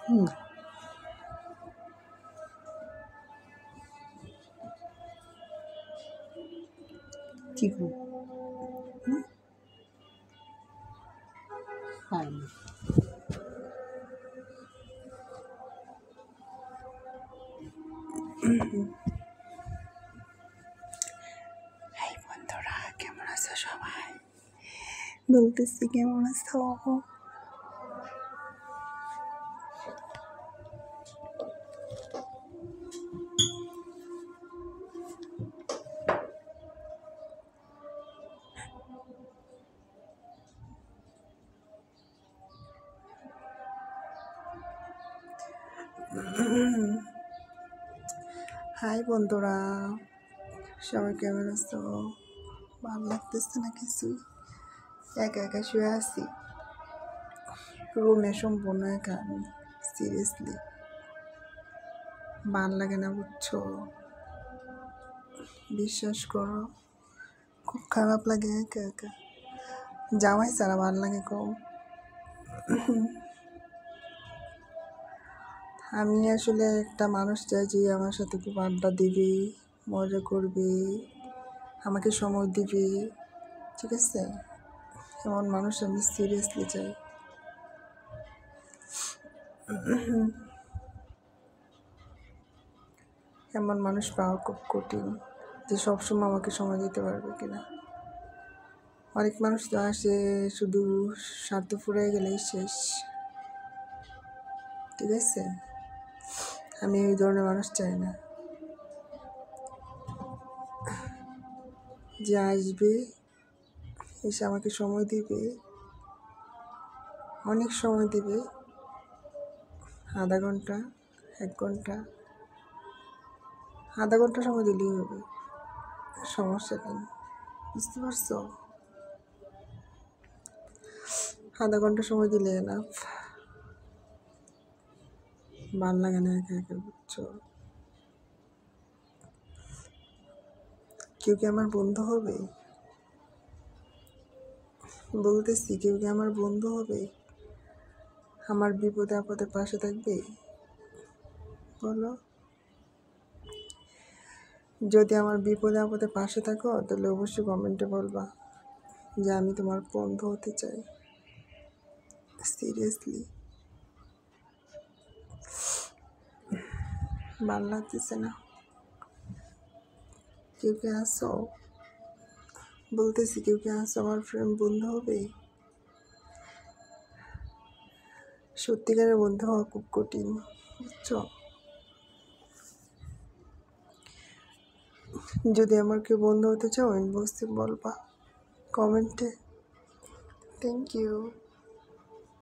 হুম, কি করব? হুম, পারবো। এই বন্ধুরা, কেমন আছো সবাই? বলতেছি কেমন আছো? হাই বন্ধুরা, সবাই কেমন আছো? ভালো লাগতেছে না কিছু? একা একা শুয়ে আছি রুমে, সম্পূর্ণ একা আমি। সিরিয়াসলি ভাল লাগে না, বুঝছো? বিশ্বাস করো, খুব খারাপ লাগে একা একা। জামাই ছাড়া ভাল লাগে কম। আমি আসলে একটা মানুষ চাই যে আমার সাথে খুব আড্ডা দিবে, মজা করবে, আমাকে সময় দিবে, ঠিক আছে? এমন মানুষ আমি সিরিয়াসলি চাই। এমন মানুষ পাওয়া খুব কঠিন, যে সবসময় আমাকে সময় দিতে পারবে কিনা। অনেক মানুষ তো আসে শুধু স্বার্থ ফুরিয়ে গেলেই শেষ, ঠিক আছে? আমি এই ধরনের মানুষ চাই না, যে আসবে, এসে আমাকে সময় দিবে, অনেক সময় দিবে, আধা ঘন্টা, 1 ঘন্টা, আধা ঘন্টা সময় দিলেই হবে, সমস্যা নেই। বুঝতে পারছো? আধা ঘন্টা সময় দিলে এনাফ। ভাল লাগে না একা একা, বুঝছো? কেউ কি আমার বন্ধু হবে? বলতেছি, কেউ কি আমার বন্ধু হবে? আমার বিপদে আপদে পাশে থাকবে? বলো। যদি আমার বিপদে আপদে পাশে থাকো, তাহলে অবশ্যই কমেন্টে বলবা যে আমি তোমার বন্ধু হতে চাই। সিরিয়াসলি ভাল লাগতেছে না। কেউ কি আসো? বলতেছি, কেউ কি আসো আমার ফ্রেন্ড বন্ধু হবে? সত্যিকারের বন্ধু হওয়া খুব কঠিন, বুঝছো? যদি আমার কেউ বন্ধু হতে চাও, ইনবক্সে বলবা, কমেন্টে। Thank you.